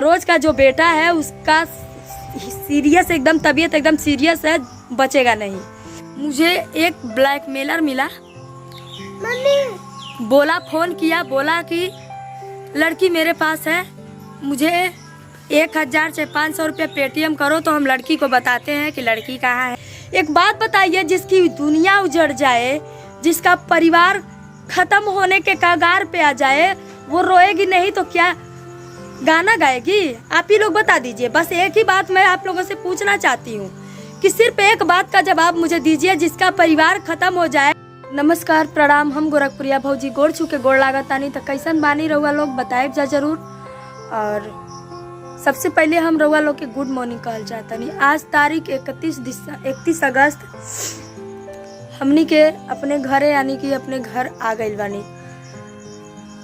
रोज का जो बेटा है उसका सीरियस एकदम तबीयत एकदम सीरियस है, बचेगा नहीं। मुझे एक ब्लैकमेलर मिला, बोला, फोन किया, बोला कि लड़की मेरे पास है, मुझे 1000 से 500 रुपये पेटीएम करो तो हम लड़की को बताते हैं कि लड़की कहाँ है। एक बात बताइए, जिसकी दुनिया उजड़ जाए, जिसका परिवार खत्म होने के कगार पे आ जाए, वो रोएगी नहीं तो क्या गाना गाएगी? आप ही लोग बता दीजिए। बस एक ही बात मैं आप लोगों से पूछना चाहती हूँ कि सिर्फ एक बात का जवाब मुझे दीजिए, जिसका परिवार खत्म हो जाए। नमस्कार, प्रणाम, हम गोरखपुरिया भौजी गोड़ छू के गोड़ लागत तानी। तो कैसन बानी रउआ लोग बताए जा जरूर। और सबसे पहले हम रउआ लोग के गुड मॉर्निंग कहल चाहतनी। आज तारीख 31 अगस्त हमनी के अपने घरे यानी कि अपने घर आ गइल बानी।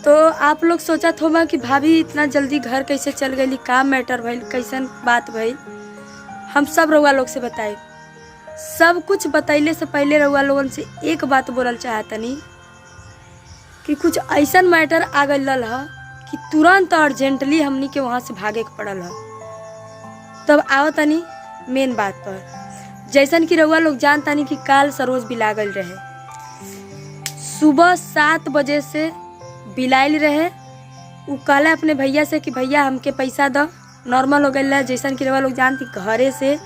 तो आप लोग सोचत होगा कि भाभी इतना जल्दी घर कैसे चल गई, का मैटर भइल, कैसन बात भइल। हम सब रउआ लोग से बताए। सब कुछ बतैले से पहले रउआ लोगन से एक बात बोलल चाहतनी कि कुछ ऐसा मैटर आ गइल है कि तुरंत अर्जेंटली हमनी के वहाँ से भागे के पड़ल है। तब आओ तनी मेन बात पर। जैसन कि रउआ लोग जानतानी कि काल सरोज बिला गइल रहे। सुबह 7 बजे से बिलाइल रहे। उ कहला अपने भैया से कि भैया हमके पैसा दो। नॉर्मल हो गइल है, जैसन कि रउआ लोग जानती घरे से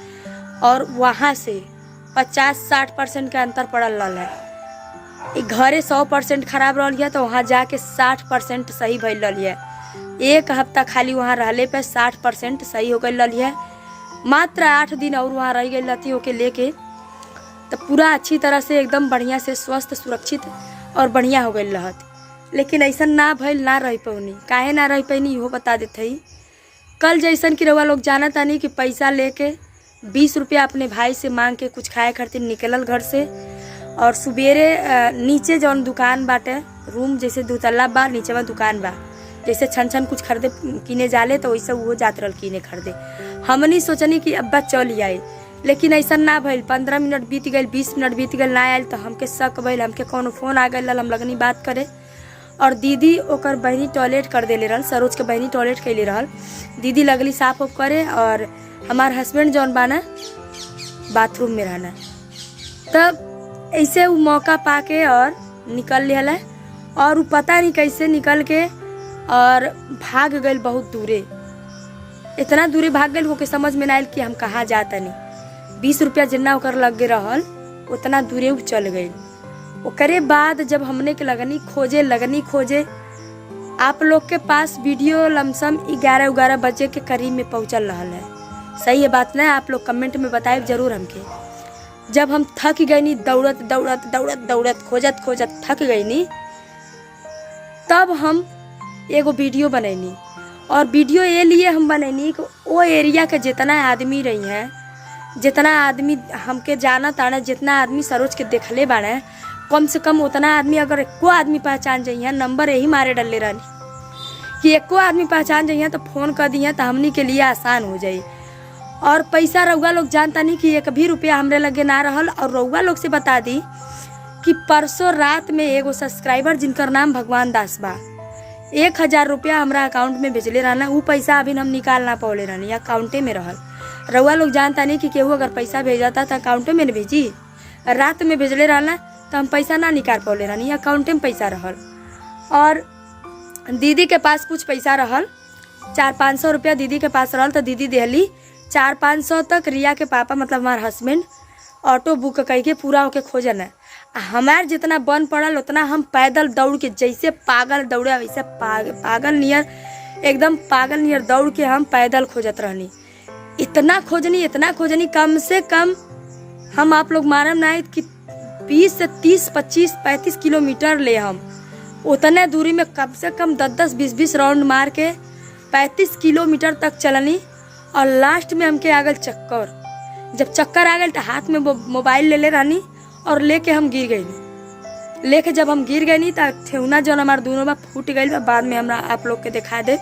और वहाँ से 50-60% के अंतर पड़ल है। घरे 100% खराब रही है तो वहाँ जाके 60% सही भइल रही है। एक हफ्ता खाली वहाँ रहले पे 60% सही हो गई रही है। मात्र 8 दिन और वहाँ रह गई रहती होके लेके तो पूरा अच्छी तरह से एकदम बढ़िया से स्वस्थ, सुरक्षित और बढ़िया हो गई रहत। लेकिन ऐसा ना भइल, ना रह पौनी। काहे ना रह पैनी इहो बता देते ही। कल जैसन कि रउआ लोग जाना तानी कि पैसा लेके 20 रुपया अपने भाई से मांग के कुछ खाए खातिर निकलल घर से। और सुबेरे नीचे जौन दुकान बाटे, रूम जैसे 2 तल्ला बा, नीचे में दुकान बा, जैसे छन कुछ खरीदे किने जाले तो वैसे वो जात रहल किने खरीदे। हमनी सोचनी कि अब्बा चल आए, लेकिन ऐसा ना भइल। 15 मिनट बीत गए, 20 मिनट बीत गए, ना आयल तो हमके शक भइल। हमके कोनो फोन आ गइल, हम लगनी बात करे। और दीदी ओकर बहनी टॉयलेट कर देले रहल, सरोज के बहनी टॉयलेट कैले रहल। दीदी लगली साफ उफ करे और हमार हस्बैंड जौन बाना बाथरूम में रहना। तब ऐसे वो मौका पाके और निकल लिया है। और वो पता नहीं कैसे निकल के और भाग गए बहुत दूरे। इतना दूरे भाग गए वो के समझ में ना आयल कि हम कहाँ जाता नहीं। 20 रुपया जितना ओकर लगे रहल उतना दूरे वो चल गई। ओकरे बाद जब हमने के लगनी खोजे, आप लोग के पास वीडियो लमसम 11 बजे के करीब में पहुँचल रहा है। सही है बात ना? आप लोग कमेंट में बताए जरूर हमके। जब हम थक गई नी, दौड़त खोजत थक गई नी, तब हम एगो वीडियो बनैनी। और वीडियो ये लिए हम बनैनी कि वो एरिया के जितना आदमी रही हैं, जितना आदमी हमके जाना ताना, जितना आदमी सरोज के देखले बाड़े, कम से कम उतना आदमी अगर एको आदमी पहचान जाइए, नंबर यही मारे डले रहनी कि एको आदमी पहचान जाइए तो फ़ोन कर दिए तो हमनी के लिए आसान हो जाई। और पैसा रउआ लोग जानता नहीं कि 1 भी रुपया हमरे लगे ना रहल। और रउआ लोग से बता दी कि परसों रात में एगो सब्सक्राइबर जिनकर नाम भगवान दास बा, 1000 रुपया हमारा अकाउंट में भेजले रहना। वो पैसा अभी हम निकाल ना पौले रहनी, अकाउंटे में रहल। रउआ लोग जानता नहीं कि केहू अगर पैसा भेजाता तो अकाउंटे में न भेजी। रात में भेजले रहना तो हम पैसा ना निकाल पौले रहनी, अकाउंटे में पैसा रहल। और दीदी के पास कुछ पैसा रहल, 400-500 रुपया दीदी के पास रहल। तो दीदी देहली 400-500 तक। रिया के पापा मतलब हमारे हस्बैंड ऑटो बुक करके पूरा होके खोजन है। हमार जितना बन पड़ल उतना हम पैदल दौड़ के, जैसे पागल दौड़े वैसे पागल नियर दौड़ के हम पैदल खोजत रहनी। इतना खोजनी कम से कम हम आप लोग मारम ना कि 20 से 30, 25, 35 किलोमीटर ले हम उतने दूरी में कम से कम 10-10, 20-20 राउंड मार के 35 किलोमीटर तक चलनी। और लास्ट में हमके आ गल चक्कर। जब चक्कर आ गल तो हाथ में मोबाइल ले रहनी और लेके हम गिर गई। जब हम गिर गई तो ठेहुना जौन हमारे दोनों में फूट गई। बाद में हमरा आप लोग के दिखा दे।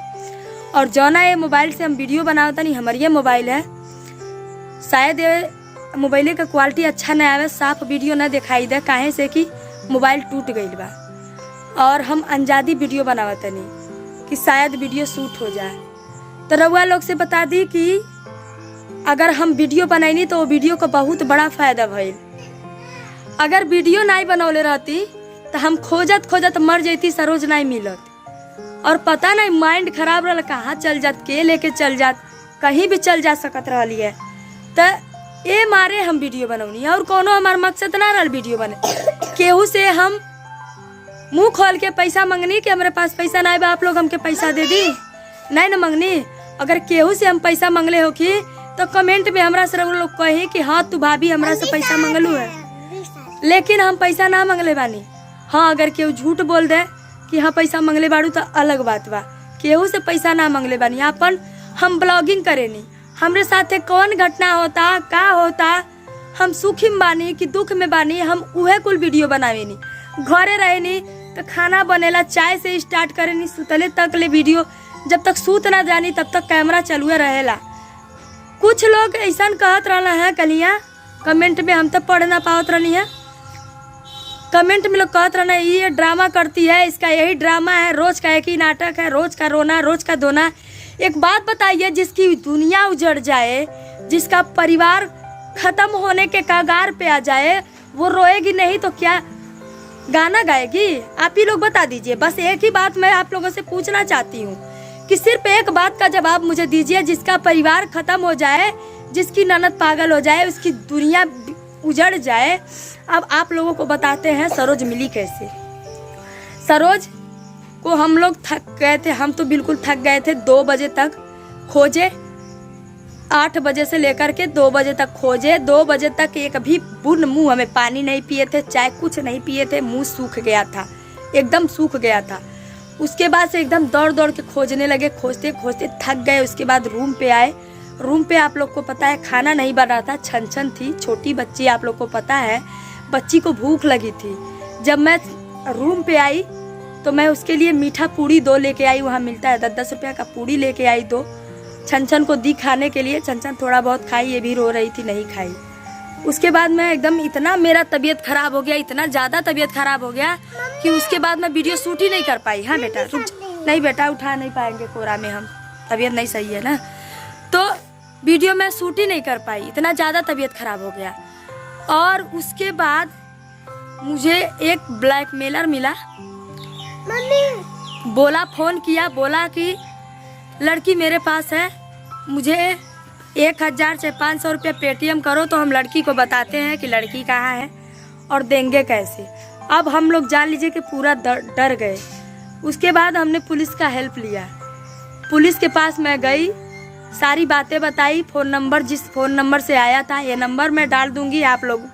और जौना ये मोबाइल से हम वीडियो बनावता नहीं, हमारी ये मोबाइल है, शायद ये मोबाइल का क्वालिटी अच्छा ना आवे, साफ वीडियो ना दिखाई दे, काहे से कि मोबाइल टूट गई बा। और हम अंजादी वीडियो बनावता नहीं कि शायद वीडियो शूट हो जाए। तो रउआ लोग से बता दी कि अगर हम वीडियो बनाईनी तो वो वीडियो का बहुत बड़ा फायदा भइल। अगर वीडियो नहीं बनौले रहती तो हम खोजत खोजत मर जैती, सरोज नहीं मिलत। और पता नहीं माइंड खराब रहा, कहाँ चल जात, के लेके चल जात, कहीं भी चल जा सकत रही है। तो ये मारे हम वीडियो बनौनी और कोनो हमार मकसद ना रहा वीडियो बने। केहू से हम मुंह खोल के पैसा मंगनी कि हमारे पास पैसा नहीं बा, आप लोग हमके पैसा दे दी, नहीं ना मंगनी। अगर केहू से हम पैसा मंगले हो कि तो कमेंट में हमरा से लोग कहे कि हाँ तू भाभी हमरा से पैसा मंगलू है, लेकिन हम पैसा ना मंगले बानी। हाँ, अगर केहू झूठ बोल दे कि हाँ पैसा मंगले बाड़ू तो अलग बात बा। केहू से पैसा ना मंगले बानी, अपन हम ब्लॉगिंग करेनी। हमरे साथे कौन घटना होता, का होता, हम सुखी में बानी कि दुख में बानी, हम उहे कुल वीडियो बनावेनी। घरे रहेनी तो खाना बनेला, चाय से स्टार्ट करेनी, सुतले तक ले वीडियो, जब तक सूत ना जानी तब तक कैमरा चालू रहेला। कुछ लोग ऐसा कहत रहना है कलिया कमेंट में, हम तो पढ़ ना पावत रहनी है। कमेंट में लोग कहत रहना ये ड्रामा करती है, इसका यही ड्रामा है, रोज का एक ही नाटक है, रोज का रोना, रोज का धोना। एक बात बताइए, जिसकी दुनिया उजड़ जाए, जिसका परिवार खत्म होने के कगार पे आ जाए, वो रोएगी नहीं तो क्या गाना गाएगी? आप ही लोग बता दीजिए। बस एक ही बात मैं आप लोगों से पूछना चाहती हूँ कि सिर्फ एक बात का जवाब मुझे दीजिए। जिसका परिवार खत्म हो जाए, जिसकी ननद पागल हो जाए, उसकी दुनिया उजड़ जाए, अब आप लोगों को बताते हैं सरोज मिली कैसे। सरोज को हम लोग थक गए थे, हम तो बिल्कुल थक गए थे। 2 बजे तक खोजे, 8 बजे से लेकर के 2 बजे तक खोजे। 2 बजे तक एक भी बूंद मुंह हमें पानी नहीं पिए थे, चाय कुछ नहीं पिए थे, मुंह सूख गया था, एकदम सूख गया था। उसके बाद से एकदम दौड़ दौड़ के खोजने लगे, खोजते खोजते थक गए। उसके बाद रूम पे आए। रूम पे आप लोग को पता है खाना नहीं बना था, छन थी, छोटी बच्ची, आप लोग को पता है, बच्ची को भूख लगी थी। जब मैं रूम पे आई तो मैं उसके लिए मीठा पूड़ी 2 लेके आई, वहाँ मिलता है 10-10 रुपया का पूड़ी लेके आई 2। छन को दी खाने के लिए। छन थोड़ा बहुत खाई, ये भी रो रही थी, नहीं खाई। उसके बाद मैं एकदम इतना मेरा तबीयत खराब हो गया, इतना ज़्यादा तबीयत खराब हो गया कि उसके बाद मैं वीडियो शूट ही नहीं कर पाई। हाँ बेटा रुक, नहीं बेटा उठा नहीं पाएंगे कोरा में, हम तबीयत नहीं सही है ना, तो वीडियो मैं शूट ही नहीं कर पाई, इतना ज़्यादा तबीयत खराब हो गया। और उसके बाद मुझे एक ब्लैकमेलर मिला, बोला, फ़ोन किया, बोला कि लड़की मेरे पास है, मुझे 1000 से 500 रुपये पेटीएम करो तो हम लड़की को बताते हैं कि लड़की कहाँ है और देंगे कैसे। अब हम लोग जान लीजिए कि पूरा डर गए। उसके बाद हमने पुलिस का हेल्प लिया। पुलिस के पास मैं गई, सारी बातें बताई। फ़ोन नंबर जिस फ़ोन नंबर से आया था, ये नंबर मैं डाल दूंगी, आप लोग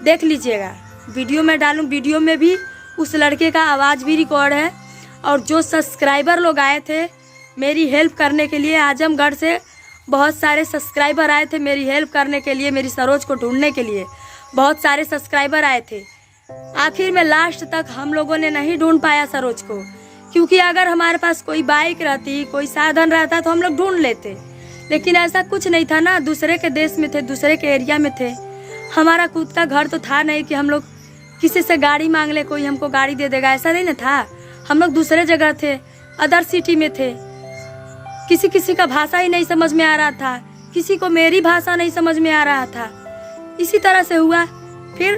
देख लीजिएगा। वीडियो में डालूँ, वीडियो में भी उस लड़के का आवाज़ भी रिकॉर्ड है। और जो सब्सक्राइबर लोग आए थे मेरी हेल्प करने के लिए, आजमगढ़ से बहुत सारे सब्सक्राइबर आए थे मेरी हेल्प करने के लिए, मेरी सरोज को ढूंढने के लिए बहुत सारे सब्सक्राइबर आए थे। आखिर में लास्ट तक हम लोगों ने नहीं ढूंढ पाया सरोज को, क्योंकि अगर हमारे पास कोई बाइक रहती, कोई साधन रहता तो हम लोग ढूंढ लेते, लेकिन ऐसा कुछ नहीं था ना। दूसरे के देश में थे, दूसरे के एरिया में थे, हमारा खुद का घर तो था नहीं कि हम लोग किसी से गाड़ी मांग ले, कोई हमको गाड़ी दे देगा, ऐसा नहीं ना था। हम लोग दूसरे जगह थे, अदर सिटी में थे। किसी किसी का भाषा ही नहीं समझ में आ रहा था, किसी को मेरी भाषा नहीं समझ में आ रहा था। इसी तरह से हुआ। फिर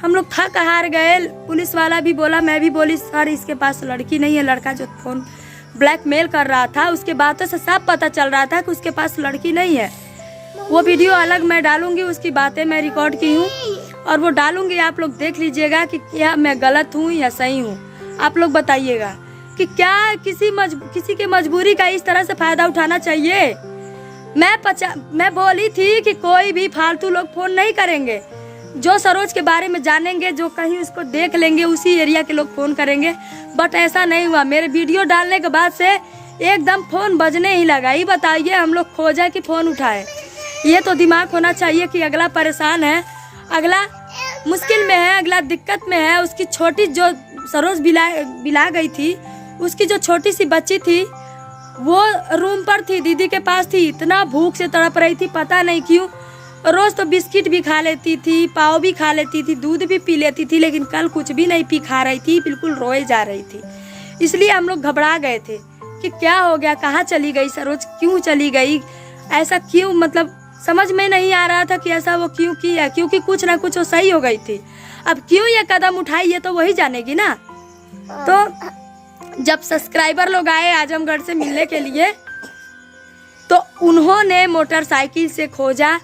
हम लोग थक हार गए। पुलिस वाला भी बोला, मैं भी बोली, सर इसके पास लड़की नहीं है। लड़का जो फोन ब्लैकमेल कर रहा था, उसके बातों से सब पता चल रहा था कि उसके पास लड़की नहीं है। वो वीडियो अलग मैं डालूंगी, उसकी बातें मैं रिकॉर्ड की हूँ और वो डालूंगी, आप लोग देख लीजिएगा कि क्या मैं गलत हूँ या सही हूँ। आप लोग बताइएगा कि क्या किसी के मजबूरी का इस तरह से फायदा उठाना चाहिए। मैं बोली थी कि कोई भी फालतू लोग फोन नहीं करेंगे, जो सरोज के बारे में जानेंगे, जो कहीं उसको देख लेंगे, उसी एरिया के लोग फोन करेंगे। बट ऐसा नहीं हुआ। मेरे वीडियो डालने के बाद से एकदम फोन बजने ही लगा। ही बताइए हम लोग खोजा कि फोन उठाए। ये तो दिमाग होना चाहिए कि अगला परेशान है, अगला मुश्किल में है, अगला दिक्कत में है। उसकी छोटी जो सरोज बिला गई थी, उसकी जो छोटी सी बच्ची थी वो रूम पर थी, दीदी के पास थी। इतना भूख से तड़प रही थी, पता नहीं क्यों। रोज तो बिस्किट भी खा लेती थी, पाव भी खा लेती थी, दूध भी पी लेती थी, लेकिन कल कुछ भी नहीं पी खा रही थी, बिल्कुल रोए जा रही थी। इसलिए हम लोग घबरा गए थे कि क्या हो गया, कहाँ चली गई सरोज, क्यों चली गई, ऐसा क्यों, मतलब समझ में नहीं आ रहा था कि ऐसा वो क्यों किया, क्योंकि कुछ ना कुछ वो सही हो गई थी। अब क्यों ये कदम उठाई ये तो वही जानेगी ना। तो जब सब्सक्राइबर लोग आए आजमगढ़ से मिलने के लिए तो उन्होंने मोटरसाइकिल से खोजा,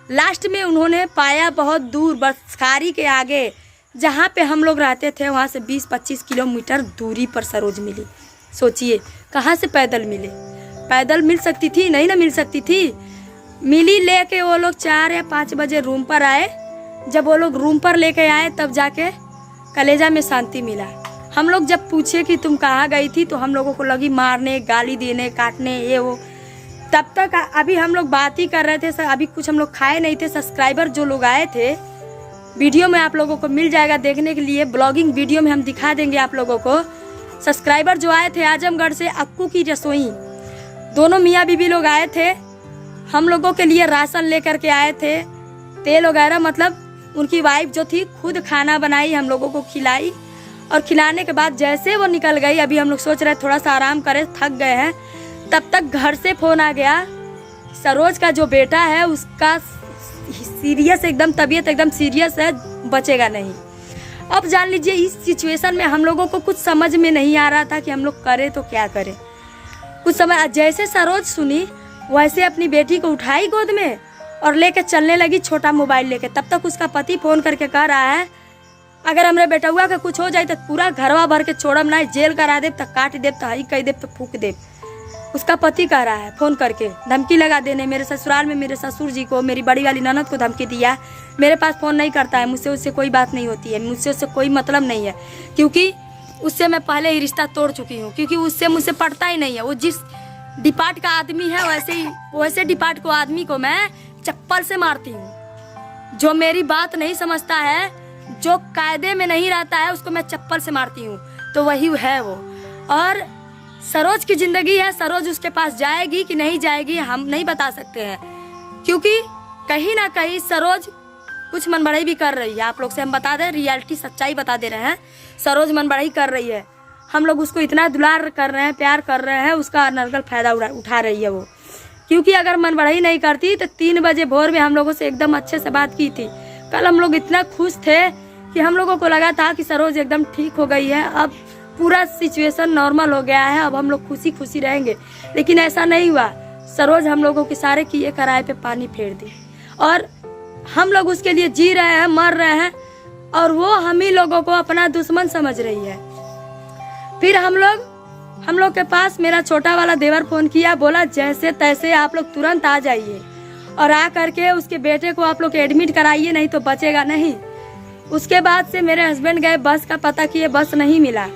लास्ट में उन्होंने पाया बहुत दूर बसखारी के आगे जहाँ पे हम लोग रहते थे, वहाँ से 20-25 किलोमीटर दूरी पर सरोज मिली। सोचिए कहाँ से पैदल मिले, पैदल मिल सकती थी, नहीं ना मिल सकती थी, मिली। लेके वो लोग 4 या 5 बजे रूम पर आए। जब वो लोग रूम पर लेके आए तब जाके कलेजा में शांति मिला। हम लोग जब पूछे कि तुम कहाँ गई थी तो हम लोगों को लगी मारने, गाली देने, काटने, ये वो। तब तक अभी हम लोग बात ही कर रहे थे, अभी कुछ हम लोग खाए नहीं थे। सब्सक्राइबर जो लोग आए थे, वीडियो में आप लोगों को मिल जाएगा देखने के लिए, ब्लॉगिंग वीडियो में हम दिखा देंगे आप लोगों को। सब्सक्राइबर जो आए थे आजमगढ़ से, अक्कू की रसोई, दोनों मियाँ बीबी लोग आए थे, हम लोगों के लिए राशन लेकर के आए थे, तेल वगैरह, मतलब उनकी वाइफ जो थी खुद खाना बनाई, हम लोगों को खिलाई। और खिलाने के बाद जैसे वो निकल गई, अभी हम लोग सोच रहे थोड़ा सा आराम करें, थक गए हैं, तब तक घर से फोन आ गया, सरोज का जो बेटा है उसका सीरियस, एकदम तबीयत एकदम सीरियस है, बचेगा नहीं। अब जान लीजिए इस सिचुएशन में हम लोगों को कुछ समझ में नहीं आ रहा था कि हम लोग करें तो क्या करें। कुछ समय जैसे सरोज सुनी वैसे अपनी बेटी को उठाई गोद में और लेके चलने लगी, छोटा मोबाइल लेके। तब तक उसका पति फोन करके कह रहा है अगर हमरे बेटुआ का कुछ हो जाए तो पूरा घरवा भर के छोड़म ना, जेल करा देव, तो काट देव, तो हई कह देव, तो फूक देव। उसका पति कह रहा है फोन करके, धमकी लगा देने। मेरे ससुराल में मेरे ससुर जी को, मेरी बड़ी वाली ननद को धमकी दिया, मेरे पास फोन नहीं करता है, मुझसे उससे कोई बात नहीं होती है, मुझसे उससे कोई मतलब नहीं है, क्योंकि उससे मैं पहले ही रिश्ता तोड़ चुकी हूँ, क्योंकि उससे मुझसे पड़ता ही नहीं है। वो जिस डिपार्ट का आदमी है वैसे डिपार्ट को आदमी को मैं चप्पल से मारती हूँ। जो मेरी बात नहीं समझता है, जो कायदे में नहीं रहता है, उसको मैं चप्पल से मारती हूँ। तो वही है वो। और सरोज की जिंदगी है, सरोज उसके पास जाएगी कि नहीं जाएगी हम नहीं बता सकते हैं, क्योंकि कहीं ना कहीं सरोज कुछ मनबड़ाई भी कर रही है। आप लोग से हम बता दें, रियलिटी सच्चाई बता दे रहे हैं, सरोज मनबड़ाई कर रही है। हम लोग उसको इतना दुलार कर रहे हैं, प्यार कर रहे हैं, उसका नरगल फायदा उठा रही है वो। क्योंकि अगर मनबड़ाई नहीं करती तो 3 बजे भोर में हम लोगों से एकदम अच्छे से बात की थी। कल हम लोग इतना खुश थे कि हम लोगों को लगा था कि सरोज एकदम ठीक हो गई है, अब पूरा सिचुएशन नॉर्मल हो गया है, अब हम लोग खुशी खुशी रहेंगे। लेकिन ऐसा नहीं हुआ। सरोज हम लोगों के सारे किए कराए पे पानी फेर दी, और हम लोग उसके लिए जी रहे हैं, मर रहे हैं, और वो हम ही लोगों को अपना दुश्मन समझ रही है। फिर हम लोग के पास मेरा छोटा वाला देवर फोन किया, बोला जैसे तैसे आप लोग तुरंत आ जाइए और आ करके उसके बेटे को आप लोग एडमिट कराइए, नहीं तो बचेगा नहीं। उसके बाद से मेरे हस्बैंड गए, बस का पता किए, बस नहीं मिला,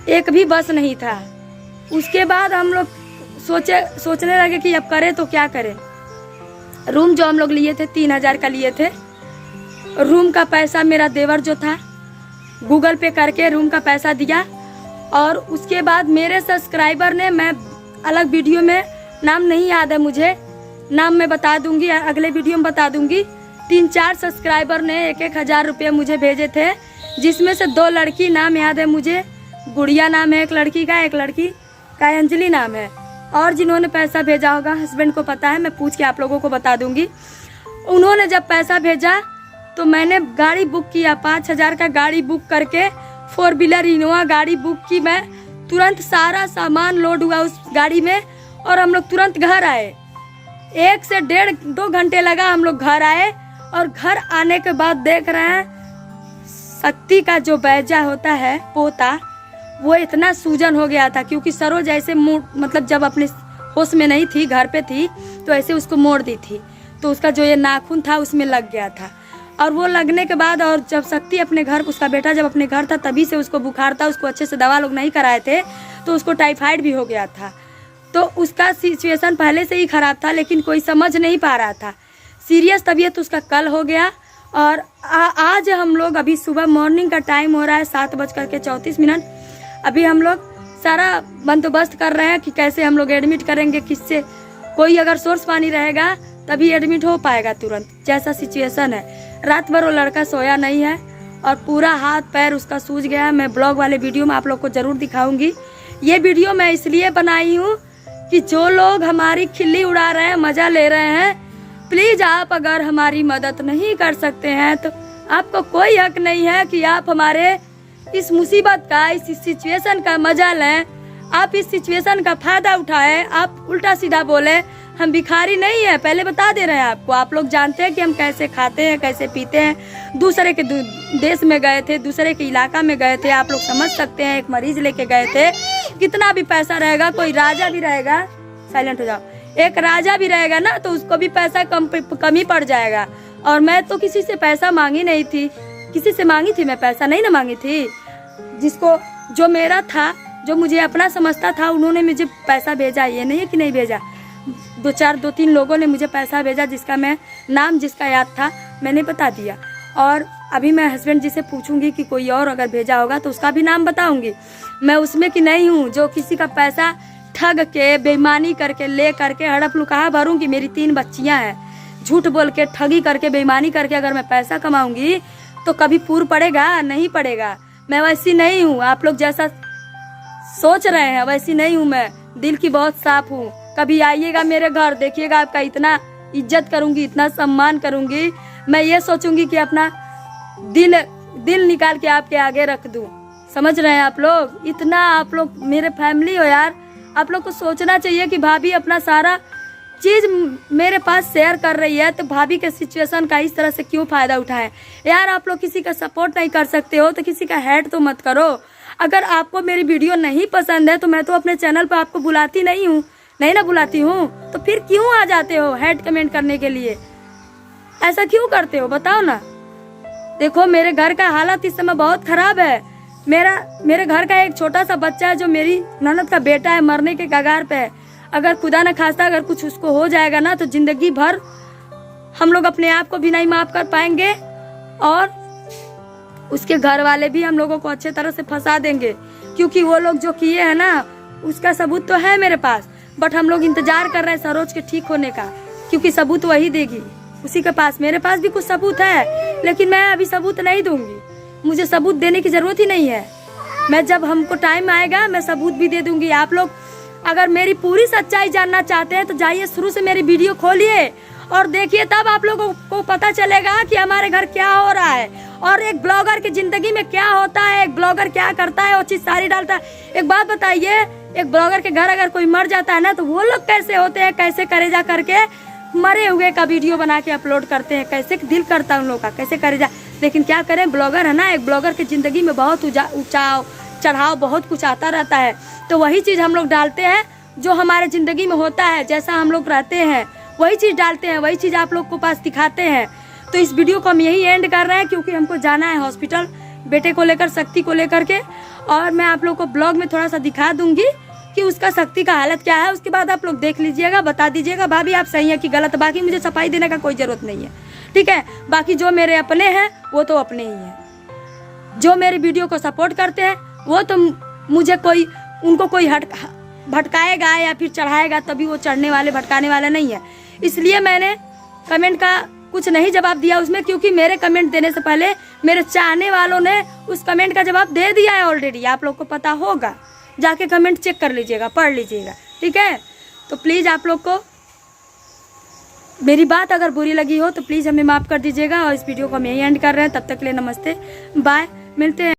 एक भी बस नहीं था। उसके बाद हम लोग सोचने लगे कि अब करें तो क्या करें। रूम जो हम लोग लिए थे 3000 का लिए थे, रूम का पैसा मेरा देवर जो था गूगल पे करके रूम का पैसा दिया। और उसके बाद मेरे सब्सक्राइबर ने, मैं अलग वीडियो में, नाम नहीं याद है मुझे, नाम मैं बता दूंगी, अगले वीडियो में बता दूंगी, 3-4 सब्सक्राइबर ने 1-1 हज़ार रुपये मुझे भेजे थे, जिसमें से 2 लड़की नाम याद है मुझे, गुड़िया नाम है एक लड़की का अंजलि नाम है। और जिन्होंने पैसा भेजा होगा हस्बैंड को पता है, मैं पूछ के आप लोगों को बता दूंगी। उन्होंने जब पैसा भेजा तो मैंने गाड़ी बुक किया, 5000 का गाड़ी बुक करके 4 व्हीलर इनोवा गाड़ी बुक की। मैं तुरंत सारा सामान लोड हुआ उस गाड़ी में और हम लोग तुरंत घर आए। 1 से 1.5-2 घंटे लगा, हम लोग घर आए। और घर आने के बाद देख रहे हैं शक्ति का जो बैजा होता है पोता, वो इतना सूजन हो गया था, क्योंकि सरोज ऐसे मतलब जब अपने होश में नहीं थी, घर पे थी, तो ऐसे उसको मोड़ दी थी, तो उसका जो ये नाखून था उसमें लग गया था। और वो लगने के बाद, और जब शक्ति अपने घर, उसका बेटा जब अपने घर था तभी से उसको बुखार था, उसको अच्छे से दवा लोग नहीं कराए थे, तो उसको टाइफाइड भी हो गया था। तो उसका सिचुएशन पहले से ही खराब था, लेकिन कोई समझ नहीं पा रहा था। सीरियस तबीयत उसका कल हो गया। और आज हम लोग, अभी सुबह मॉर्निंग का टाइम हो रहा है 7:34। अभी हम लोग सारा बंदोबस्त कर रहे हैं कि कैसे हम लोग एडमिट करेंगे, किससे, कोई अगर सोर्स पानी रहेगा तभी एडमिट हो पाएगा तुरंत, जैसा सिचुएशन है। रात भर वो लड़का सोया नहीं है और पूरा हाथ पैर उसका सूज गया है। मैं ब्लॉग वाले वीडियो में आप लोग को जरूर दिखाऊंगी। ये वीडियो मैं इसलिए बनाई हूँ कि जो लोग हमारी खिल्ली उड़ा रहे हैं, मजा ले रहे हैं, प्लीज आप अगर हमारी मदद नहीं कर सकते हैं तो आपको कोई हक नहीं है कि आप हमारे इस मुसीबत का, इस सिचुएशन का मजा लें, आप इस सिचुएशन का फायदा उठाएं, आप उल्टा सीधा बोले। हम भिखारी नहीं है, पहले बता दे रहे हैं आपको। आप लोग जानते हैं कि हम कैसे खाते हैं, कैसे पीते हैं। दूसरे के देश में गए थे, दूसरे के इलाका में गए थे, आप लोग समझ सकते हैं। एक मरीज लेके गए थे, कितना भी पैसा रहेगा, कोई राजा भी रहेगा, साइलेंट हो जाओ, एक राजा भी रहेगा ना तो उसको भी पैसा कम ही पड़ जाएगा। और मैं तो किसी से पैसा मांगी नहीं थी, किसी से मांगी थी मैं पैसा नहीं ना मांगी थी। जिसको जो मेरा था, जो मुझे अपना समझता था, उन्होंने मुझे पैसा भेजा। ये नहीं है कि नहीं भेजा, दो तीन लोगों ने मुझे पैसा भेजा, जिसका मैं नाम जिसका याद था मैंने बता दिया। और अभी मैं हस्बैंड जी से पूछूंगी कि कोई और अगर भेजा होगा तो उसका भी नाम बताऊंगी। मैं उसमें की नहीं हूँ जो किसी का पैसा ठग के, बेईमानी करके, ले करके हड़प लुकाहा भरूंगी। मेरी 3 बच्चियां हैं, झूठ बोल के, ठगी करके, बेईमानी करके अगर मैं पैसा कमाऊंगी तो कभी पूर पड़ेगा? नहीं पड़ेगा। मैं वैसी नहीं हूँ, आप लोग जैसा सोच रहे हैं वैसी नहीं हूँ। मैं दिल की बहुत साफ हूँ। कभी आइएगा मेरे घर, देखिएगा, आपका इतना इज्जत करूंगी, इतना सम्मान करूंगी। मैं ये सोचूंगी कि अपना दिल निकाल के आपके आगे रख दूं। समझ रहे हैं आप लोग? इतना आप लोग मेरे फैमिली हो यार, आप लोग को सोचना चाहिए कि भाभी अपना सारा चीज मेरे पास शेयर कर रही है तो भाभी के सिचुएशन का इस तरह से क्यों फायदा उठाएं। यार आप लोग किसी का सपोर्ट नहीं कर सकते हो तो किसी का हेट तो मत करो। अगर आपको मेरी वीडियो नहीं पसंद है तो मैं तो अपने चैनल पर आपको बुलाती नहीं हूँ, नहीं ना बुलाती हूँ, तो फिर क्यों आ जाते हो हेट कमेंट करने के लिए? ऐसा क्यों करते हो बताओ ना। देखो मेरे घर का हालत इस समय बहुत खराब है। मेरे घर का एक छोटा सा बच्चा है जो मेरी ननद का बेटा है, मरने के कगार पे है। अगर खुदा न खास्ता अगर कुछ उसको हो जाएगा ना तो जिंदगी भर हम लोग अपने आप को भी नहीं माफ कर पाएंगे और उसके घर वाले भी हम लोगों को अच्छे तरह से फंसा देंगे। क्योंकि वो लोग जो किए हैं ना उसका सबूत तो है मेरे पास, बट हम लोग इंतजार कर रहे हैं सरोज के ठीक होने का, क्योंकि सबूत वही देगी उसी के पास। मेरे पास भी कुछ सबूत है लेकिन मैं अभी सबूत नहीं दूंगी, मुझे सबूत देने की जरूरत ही नहीं है। मैं जब हमको टाइम आएगा मैं सबूत भी दे दूंगी। आप लोग अगर मेरी पूरी सच्चाई जानना चाहते हैं तो जाइए शुरू से मेरी वीडियो खोलिए और देखिए, तब आप लोगों को पता चलेगा कि हमारे घर क्या हो रहा है और एक ब्लॉगर की जिंदगी में क्या होता है, एक ब्लॉगर क्या करता है, वो चीज सारी डालता है। एक बात बताइए, एक ब्लॉगर के घर अगर कोई मर जाता है ना तो वो लोग कैसे होते हैं, कैसे करेजा करके मरे हुए का वीडियो बना के अपलोड करते हैं, कैसे दिल करता है उन लोगों का, कैसे करेजा। लेकिन क्या करें, ब्लॉगर है ना, एक ब्लॉगर की जिंदगी में बहुत ऊंचाव चढ़ाव बहुत कुछ आता रहता है। तो वही चीज हम लोग डालते हैं जो हमारे जिंदगी में होता है, जैसा हम लोग रहते हैं वही चीज डालते हैं, वही चीज आप लोग को पास दिखाते हैं। तो इस वीडियो को हम यही एंड कर रहे हैं क्योंकि हमको जाना है हॉस्पिटल बेटे को लेकर, शक्ति को लेकर के। और मैं आप लोग को ब्लॉग में थोड़ा सा दिखा दूंगी कि उसका शक्ति का हालत क्या है। उसके बाद आप लोग देख लीजिएगा, बता दीजिएगा भाभी आप सही है कि गलत। बाकी मुझे सफाई देने का कोई जरूरत नहीं है, ठीक है। बाकी जो मेरे अपने हैं वो तो अपने ही हैं, जो मेरी वीडियो को सपोर्ट करते हैं वो तो मुझे कोई उनको कोई भटकाएगा या फिर चढ़ाएगा तभी वो चढ़ने वाले, भटकाने वाले नहीं है। इसलिए मैंने कमेंट का कुछ नहीं जवाब दिया उसमें, क्योंकि मेरे कमेंट देने से पहले मेरे चाहने वालों ने उस कमेंट का जवाब दे दिया है ऑलरेडी। आप लोग को पता होगा, जाके कमेंट चेक कर लीजिएगा, पढ़ लीजिएगा, ठीक है। तो प्लीज आप लोग को मेरी बात अगर बुरी लगी हो तो प्लीज हमें माफ कर दीजिएगा। और इस वीडियो को हम यही एंड कर रहे हैं। तब तक के लिए नमस्ते, बाय, मिलते हैं।